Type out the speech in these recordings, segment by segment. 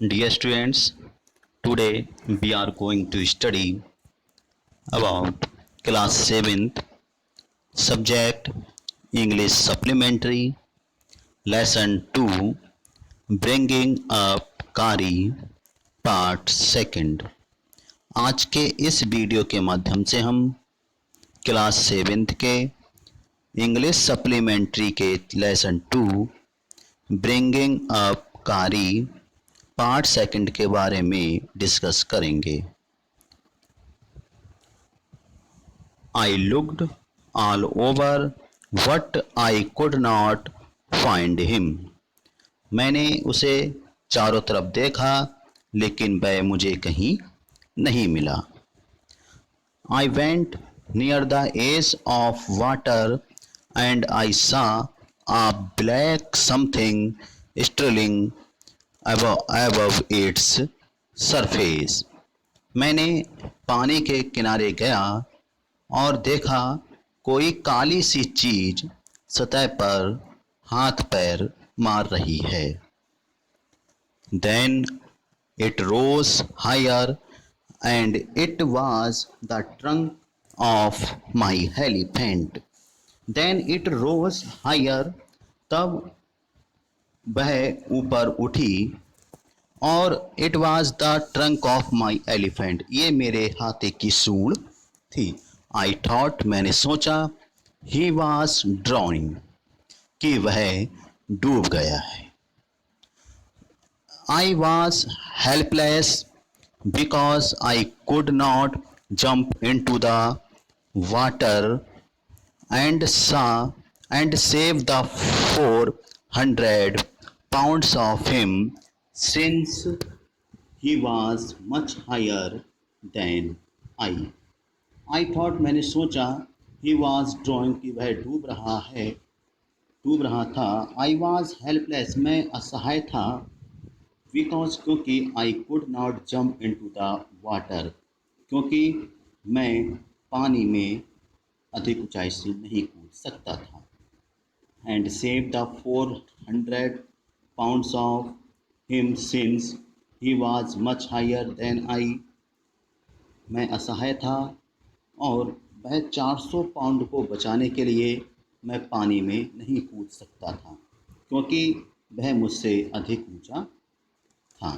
Dear students, today we are going to study about class 7th subject English supplementary lesson 2 bringing up Kari part second। आज के इस video के माध्यम से हम क्लास 7th के इंग्लिश सप्लीमेंट्री के लेसन 2 ब्रिंगिंग अप कारी पार्ट सेकंड के बारे में डिस्कस करेंगे। I looked all over but I could not find him। मैंने उसे चारों तरफ देखा लेकिन वह मुझे कहीं नहीं मिला। I went near the edge of water and I saw a black something strolling above its surface। मैंने पानी के किनारे गया और देखा कोई काली सी चीज सतह पर हाथ पैर मार रही है। Then it rose higher and it was the trunk of my elephant। Then it rose higher, तब वह ऊपर उठी और it was the trunk of my elephant, ये मेरे हाथी की सूंड थी। I thought, मैंने सोचा, he was drowning, कि वह डूब गया है। I was helpless because I could not jump into the water and save the 400 pounds of him since he was much higher than I। I thought, मैंने सोचा, he was drowning, कि वह डूब रहा था। I was helpless, मैं असहाय था। Because, क्योंकि I could not jump into the water, क्योंकि मैं पानी में अधिक ऊंचाई से नहीं कूद सकता था। And save the 400 pounds of him since he was much higher than I। मैं असहाय था और वह 400 पाउंड को बचाने के लिए मैं पानी में नहीं कूद सकता था, क्योंकि वह मुझसे अधिक ऊंचा था।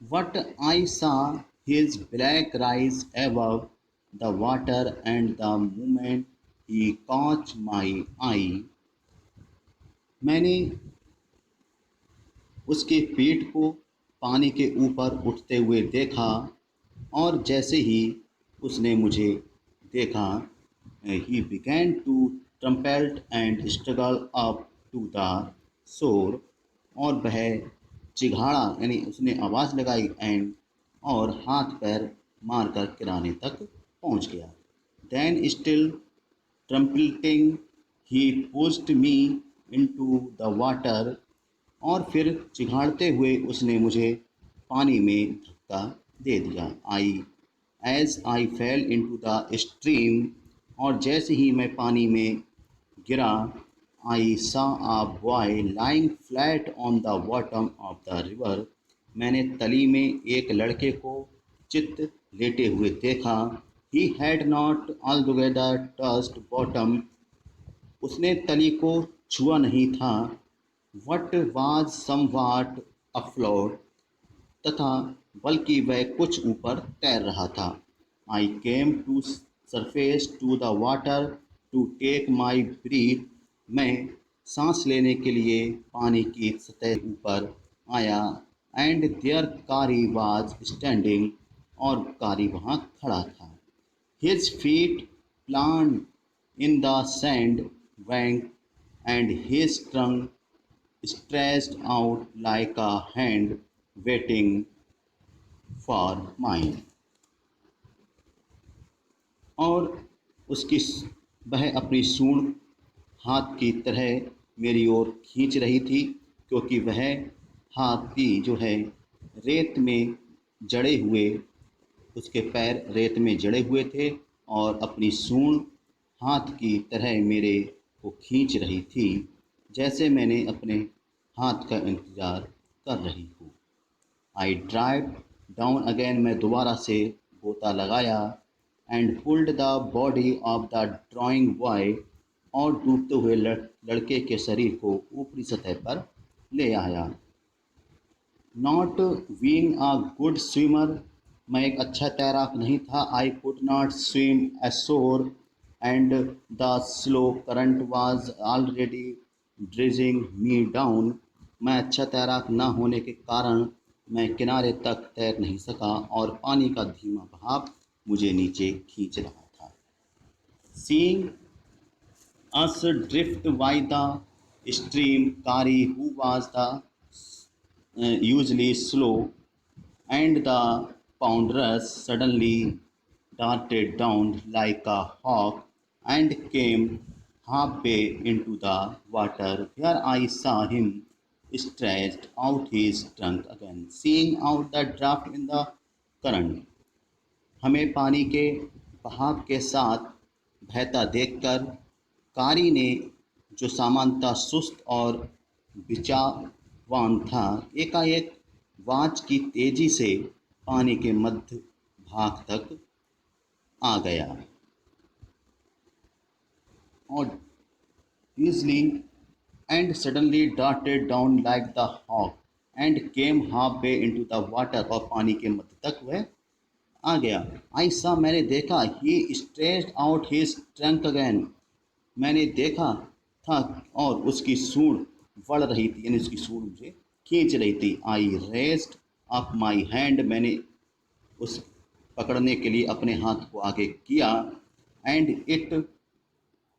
What I saw his black rise above the water and the moment he caught my eye, मैंने उसके पेट को पानी के ऊपर उठते हुए देखा और जैसे ही उसने मुझे देखा, he began to tremble and struggle up to the shore, और वह चिघाड़ा यानी उसने आवाज़ लगाई एंड और हाथ पैर मारकर किनारे तक पहुंच गया। Then still trembling he pushed me into the water, और फिर चिघाड़ते हुए उसने मुझे पानी में धक्का दे दिया। As I fell into the stream, और जैसे ही मैं पानी में गिरा, I saw a boy lying flat on the bottom of the river। मैंने तली में एक लड़के को चित लेटे हुए देखा। He had not altogether touched bottom, उसने तली को छुआ नहीं था। What was somewhat afloat, तथा बल्कि वह कुछ ऊपर तैर रहा था। I came to surface to the water to take my breath, मैं सांस लेने के लिए पानी की सतह ऊपर आया। एंड देयर कारी वाज स्टैंडिंग, और कारी वहाँ खड़ा था। His feet planted in the sand bank and his trunk stretched out like a hand waiting for mine। और उसकी वह अपनी सूंड हाथ की तरह मेरी ओर खींच रही थी, क्योंकि वह हाथी जो है रेत में जड़े हुए, उसके पैर रेत में जड़े हुए थे और अपनी सूंड हाथ की तरह मेरे को खींच रही थी। जैसे मैंने अपने हाथ का इंतज़ार कर रही हूँ। आई ड्राइव डाउन अगेन, मैं दोबारा से गोता लगाया, and pulled the body of the drawing boy, और डूबते हुए लड़के के शरीर को ऊपरी सतह पर ले आया। Not being a good swimmer, मैं एक अच्छा तैराक नहीं था। I could not swim ashore and the slow current was already dragging me down, मैं अच्छा तैराक न होने के कारण मैं किनारे तक तैर नहीं सका और पानी का धीमा बहाव मुझे नीचे खींच रहा था। Seeing us drift by the stream, Kari, who was the usually slow, and the Poundress suddenly darted down like a hawk and came halfway into the water, where I saw him stretched out his trunk again, seeing out the draft in the current. हमें पानी के बहाव के साथ बहता देखकर कारी ने, जो सामान्यतः सुस्त और विचारवान था, एकाएक वाच की तेजी से पानी के मध्य भाग तक आ गया और easily and suddenly darted down like the hawk and came halfway into the water, और पानी के मध्य तक वह आ गया। आई सा, मैंने देखा, he stretched out his trunk again, मैंने देखा था और उसकी सूंड बढ़ रही थी, यानी उसकी सूंड मुझे खींच रही थी। आई रेस्ड अप माई हैंड, मैंने उस पकड़ने के लिए अपने हाथ को आगे किया, एंड इट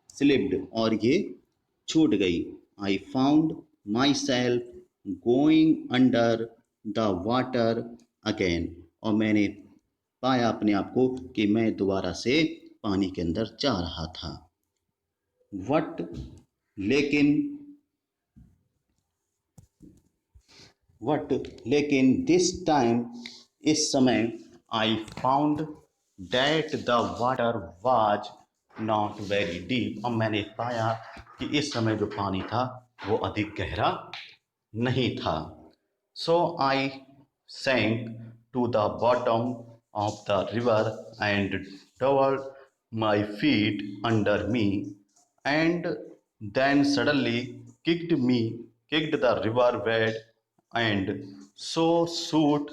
स्लिप्ड, और ये छूट गई। I found my self going under the water again, और मैंने पाया अपने आप को कि मैं दोबारा से पानी के अंदर जा रहा था। वट लेकिन लेकिन दिस टाइम, इस समय, I found that the water was not very deep, और मैंने पाया कि इस समय जो पानी था वो अधिक गहरा नहीं था। So I sank to the bottom of the river and toward my feet under me, and then suddenly kicked the river bed, and so shoot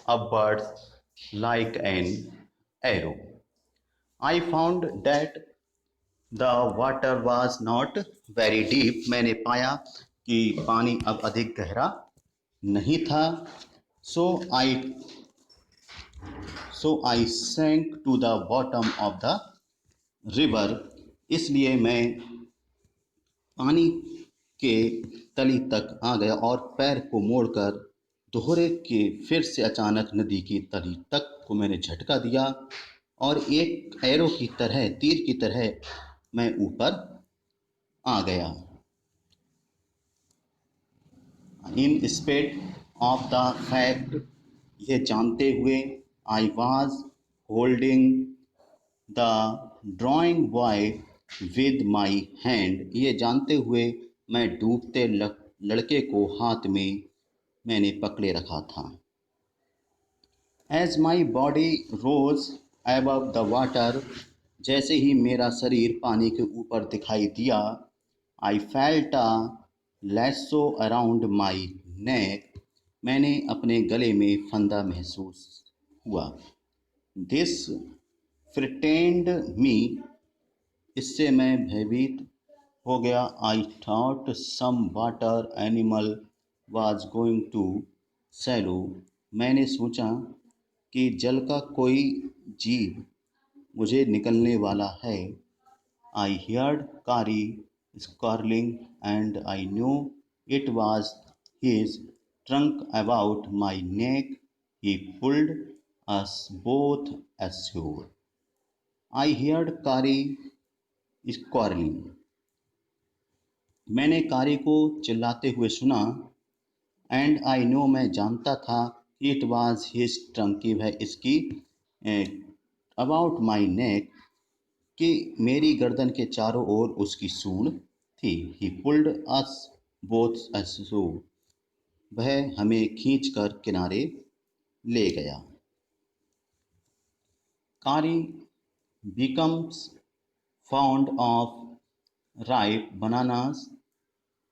upwards like an arrow. I found that the water was not very deep. मैंने पाया कि पानी अब अधिक गहरा नहीं था। So I sank to the bottom of the river. इसलिए मैं पानी के तली तक आ गया और पैर को मोड़कर दोहरे के फिर से अचानक नदी की तली तक को मैंने झटका दिया, और एक एरो की तरह, तीर की तरह मैं ऊपर आ गया। इन स्पेट ऑफ द फैक्ट, ये जानते हुए, I was holding the drawing boy with my hand, ये जानते हुए मैं डूबते लड़के को हाथ में मैंने पकड़े रखा था। As my body rose above the water, जैसे ही मेरा शरीर पानी के ऊपर दिखाई दिया, I felt a lasso around my neck, मैंने अपने गले में फंदा महसूस हुआ। दिस फ्रिटेंड मी, इससे मैं भयभीत हो गया। I thought some water animal was going to swallow, मैंने सोचा कि जल का कोई जीव मुझे निकलने वाला है। I heard Kari squalling and I knew it was his trunk about my neck, he pulled us both ashore. I heard Kari squalling, मैंने कारी को चिल्लाते हुए सुना। एंड आई नो, मैं जानता था, इट वाज हिज ट्रंक, की वह इसकी अबाउट माई नेक, कि मेरी गर्दन के चारों ओर उसकी सूंड थी। ही पुल्ड अस बोथ ashore, वह हमें खींचकर किनारे ले गया। कारी becomes fond of ripe bananas।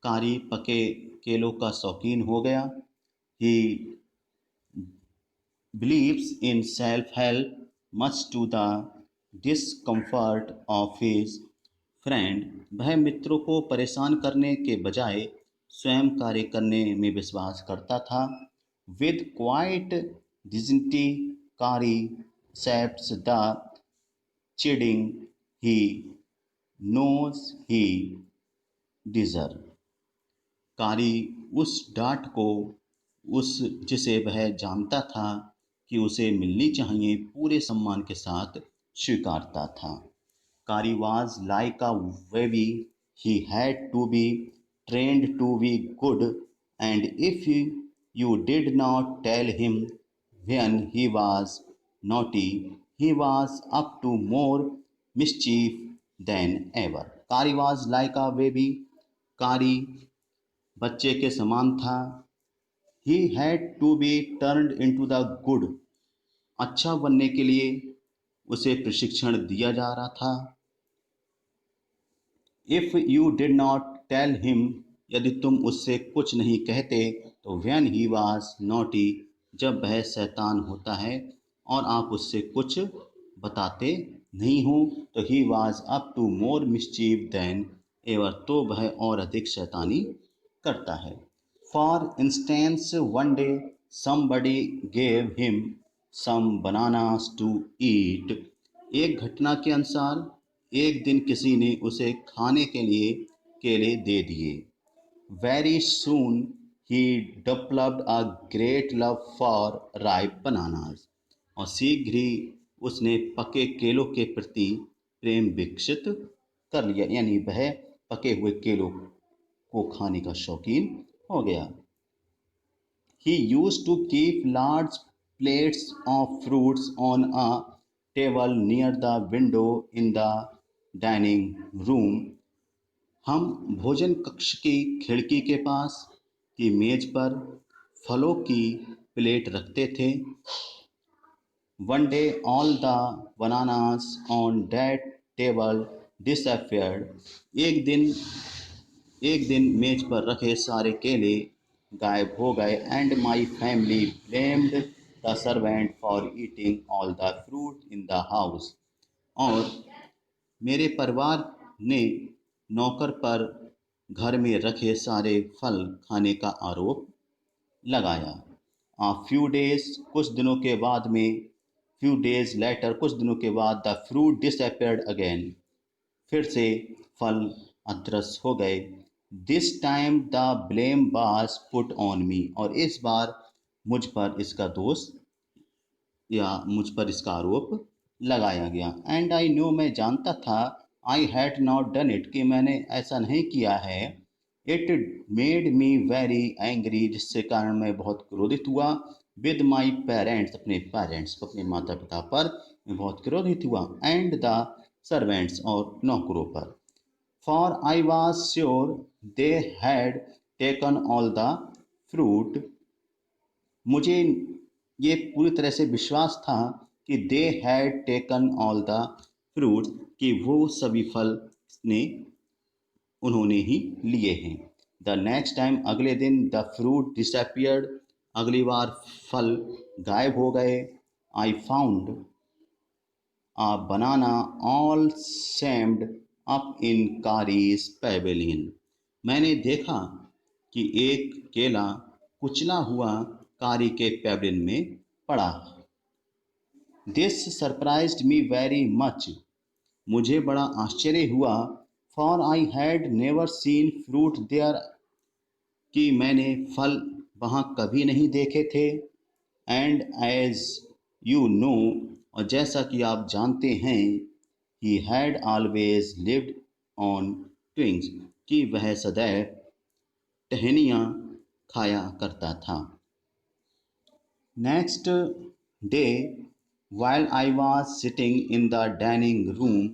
कारी पके केलों का शौकीन हो गया। He believes in self-help much to the discomfort of his friend। वह मित्रों को परेशान करने के बजाय स्वयं कार्य करने में विश्वास करता था। With quiet dignity, कारी accepts the chiding he knows he deserves। कारी उस डांट को उस जिसे वह जानता था कि उसे मिलनी चाहिए पूरे सम्मान के साथ स्वीकारता था। कारी was like a baby, he had to be trained to be good, and if you did not tell him when he was naughty, he was up to more mischief than ever। कारी was like a baby, कारी बच्चे के समान था। He had to be turned into the good। अच्छा बनने के लिए उसे प्रशिक्षण दिया जा रहा था। If you did not tell him, यदि तुम उससे कुछ नहीं कहते तो when he was naughty, जब वह शैतान होता है और आप उससे कुछ बताते नहीं हो तो he was up to more mischief than ever, तो वह और अधिक शैतानी करता है। For instance, one day somebody gave him some bananas to eat। एक घटना के अनुसार एक दिन किसी ने उसे खाने के लिए केले दे दिए। Very soon he developed a great love for ripe bananas। और शीघ्र ही उसने पके केलों के प्रति प्रेम विकसित कर लिया, यानी वह पके हुए केलों को खाने का शौकीन हो गया। He used to keep large plates of fruits on a table near the window in the dining room। हम भोजन कक्ष की खिड़की के पास की मेज पर फलों की प्लेट रखते थे। One day all the bananas on that table disappeared। एक दिन मेज पर रखे सारे केले गायब हो गए। And my family blamed the servant for eating all the fruit in the house. और मेरे परिवार ने नौकर पर घर में रखे सारे फल खाने का आरोप लगाया। फ्यू डेज कुछ दिनों के बाद में फ्यू डेज लेटर कुछ दिनों के बाद द फ्रूट डिसअपियर्ड अगेन। फिर से फल अदृश्य हो गए। This time the blame was put on me. और इस बार मुझ पर इसका दोष या मुझ पर इसका आरोप लगाया गया। एंड आई नो, मैं जानता था, I had not done it, कि मैंने ऐसा नहीं किया है। It made me very angry, जिससे कारण मैं बहुत क्रोधित हुआ। विद माई पेरेंट्स, अपने माता पिता पर मैं बहुत क्रोधित हुआ। एंड द सर्वेंट्स, और नौकरों पर। For I was sure they had taken all the fruit. मुझे ये पूरी तरह से विश्वास था कि they had taken all the fruit, कि वो सभी फल ने उन्होंने ही लिए हैं। द नेक्स्ट टाइम, अगले दिन, द फ्रूट डिसअपियर्ड, अगली बार फल गायब हो गए। I found a banana all shammed up in Kari's pavilion। मैंने देखा कि एक केला कुचला हुआ कारी के पैवेलियन में पड़ा। This surprised me very much. मुझे बड़ा आश्चर्य हुआ। For I had never seen fruit there, कि मैंने फल वहाँ कभी नहीं देखे थे। एंड एज यू नो, और जैसा कि आप जानते हैं, he had always lived on twigs, कि वह सदैव टहनियाँ खाया करता था। Next day while I was sitting in the dining room.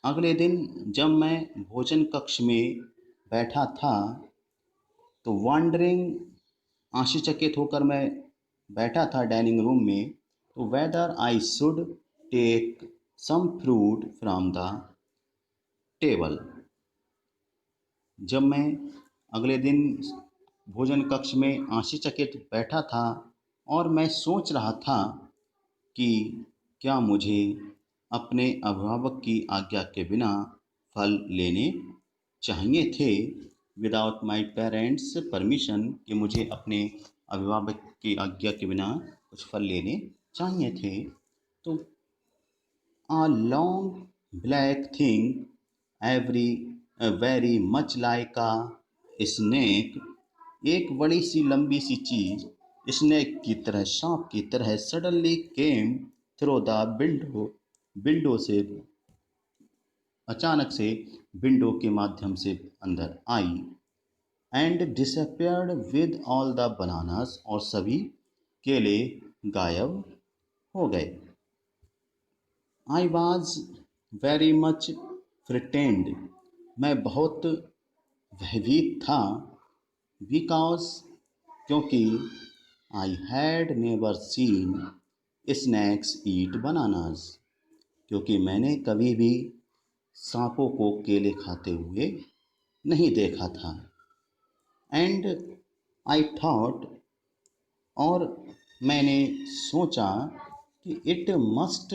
अगले दिन जब मैं भोजन कक्ष में बैठा था तो वंडरिंग आश्चर्यचकित होकर मैं बैठा था डाइनिंग रूम में, तो whether I should take some fruit from the table. जब मैं अगले दिन भोजन कक्ष में आश्चर्यचकित बैठा था और मैं सोच रहा था कि क्या मुझे अपने अभिभावक की आज्ञा के बिना फल लेने चाहिए थे, विदाउट माय पेरेंट्स परमिशन, कि मुझे अपने अभिभावक की आज्ञा के बिना कुछ फल लेने चाहिए थे। तो a long black thing, every very much like a snake, एक बड़ी सी लंबी सी चीज स्नेक की तरह, सांप की तरह, suddenly came through the window, window से अचानक से विंडो के माध्यम से अंदर आई, and disappeared with all the bananas, और सभी केले गायब हो गए। I was very much frightened, मैं बहुत भयभीत था, बिकॉज, क्योंकि I had never seen snakes eat bananas, क्योंकि मैंने कभी भी सांपों को केले खाते हुए नहीं देखा था। एंड आई थॉट, और मैंने सोचा कि it must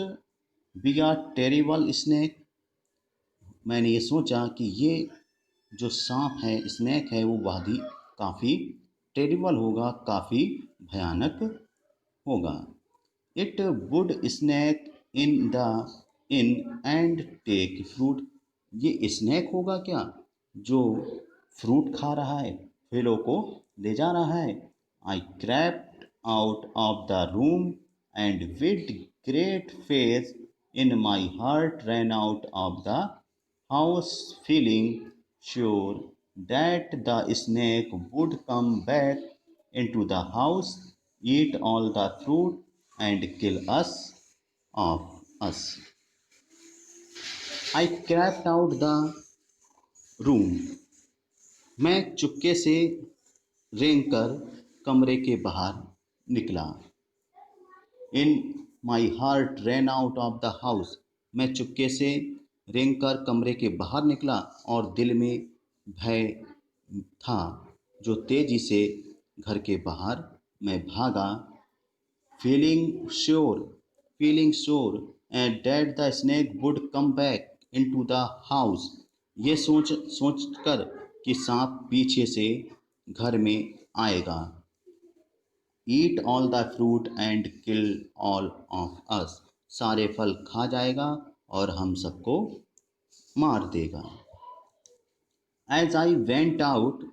be a terrible snake, मैंने ये सोचा कि ये जो सांप है, स्नैक है, वो वह भी काफ़ी टेरिबल होगा, काफ़ी भयानक होगा। It would sneak in the in and take fruit, ये स्नैक होगा क्या जो फ्रूट खा रहा है, फलों को ले जा रहा है। I crept out of the room and with great faith in my heart ran out of the house, feeling sure that the snake would come back into the house, eat all the fruit, and kill us of us. I crept out the room. मैं चुपके से रेंग कर कमरे के बाहर निकला। In my heart ran out of the house, मैं चुपके से रेंग कर कमरे के बाहर निकला और दिल में भय था, जो तेजी से घर के बाहर मैं भागा। Feeling sure, feeling sure and that the snake would come back into the house, ये सोच कर कि सांप पीछे से घर में आएगा। Eat all the fruit and kill all of us, सारे फल खा जाएगा और हम सबको मार देगा। एज आई वेंट आउट,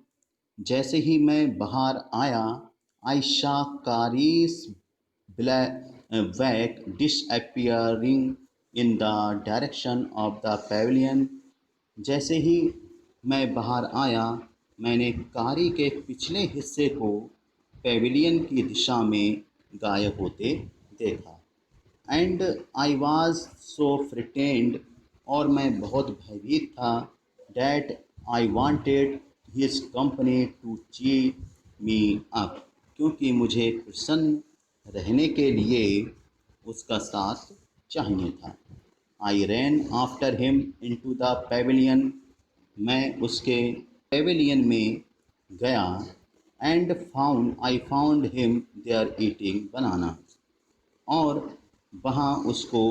जैसे ही मैं बाहर आया, I saw Kari's back disappearing in the direction of the pavilion, जैसे ही मैं बाहर आया, मैंने कारी के पिछले हिस्से को पेविलियन की दिशा में गायब होते देखा। एंड आई वॉज सो फ्रिटेंड, और मैं बहुत भयभीत था, that I wanted his company to cheer me up, क्योंकि मुझे प्रसन्न रहने के लिए उसका साथ चाहिए था। I ran after him into the pavilion, मैं उसके पेविलियन में गया। And I found him there eating banana, और वहाँ उसको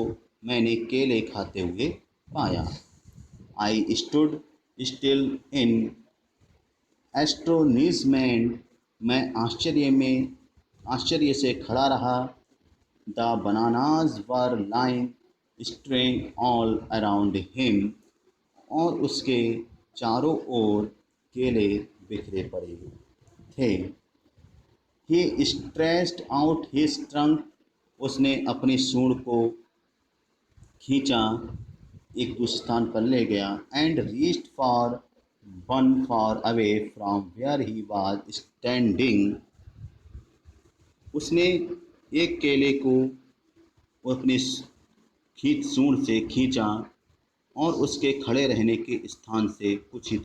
मैंने केले खाते हुए पाया। आई स्टूड स्टिल इन एस्ट्रोनिजमेंट, मैं आश्चर्य से खड़ा रहा। The bananas were line straying all around him, और उसके चारों ओर केले बिखरे पड़े थे। ही स्ट्रेच्ड आउट हिज ट्रंक, उसने अपनी सूंड को खींचा, एक दूसरे स्थान पर ले गया। And reached for one far away from where he was standing, उसने एक केले को अपनी सूंड से खींचा और उसके खड़े रहने के स्थान से कुछ ही